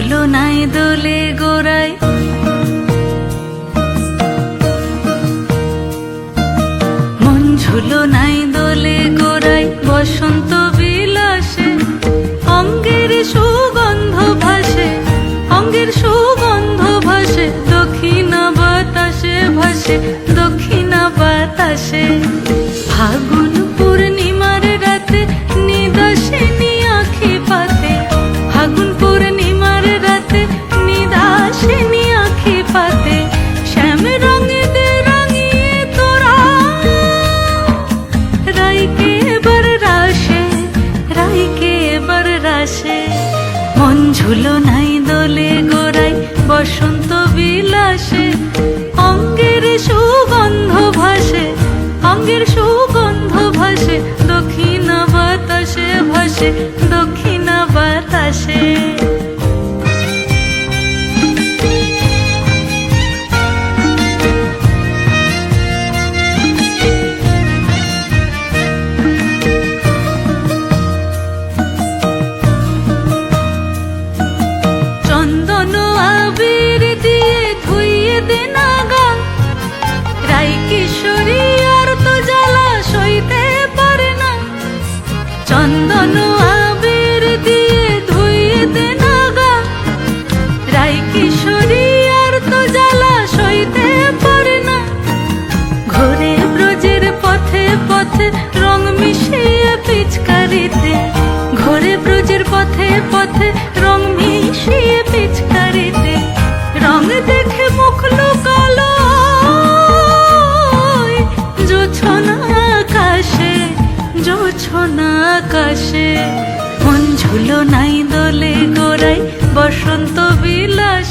ঝুলো নাই দোলে গোড়ায়, মন ঝুলো নাই দোলে গোড়ায়, বসন্ত বিলাসে অঙ্গের সুগন্ধ ভাসে, অঙ্গের সুগন্ধ ভাসে, দক্ষিণা বাতাসে ভাসে, দক্ষিণা বাতাসে। ফাগুন পূর্ণিমার রাতে নিদাসিনী আঁখি পাতে, ফাগুন পূর্ণিমার রাতে নিদাসিনী আঁখি পাতে, শ্যাম রঙে দে রাঙিয়ে তোরা রাইকে এবার রাশে, রাইকে এবার রাশে। মন ঝুলো নাই দোলে গোড়ায়, বসন্ত বিলাসে অঙ্গের সুগন্ধ ভাসে, অঙ্গের সুগন্ধ ভাসে, দক্ষিণা বাতাসে ভাসে, দক্ষিণা বাতাসে। চন্দন আবির দিয়ে ধুইয়ে দে না গা, রাই কিশোরী আর তো জ্বালা সইতে পারে না। চন্দন আবির দিয়ে ধুইয়ে দে না গা, রাই কিশোরী আর তো জ্বালা সইতে পারে না। ঘোরে ব্রজের পথে পথে রং মিশিয়ে পিচকারিতে, ঘোরে ব্রজের পথে পথে রং মিশিয়ে পিচকারিতে, রং দেখে মুখ লুকালো জোছনা আকাশে, জোছনা আকাশে। মন ঝুলো নাই দোলে গোড়ায়, বসন্ত বিলাস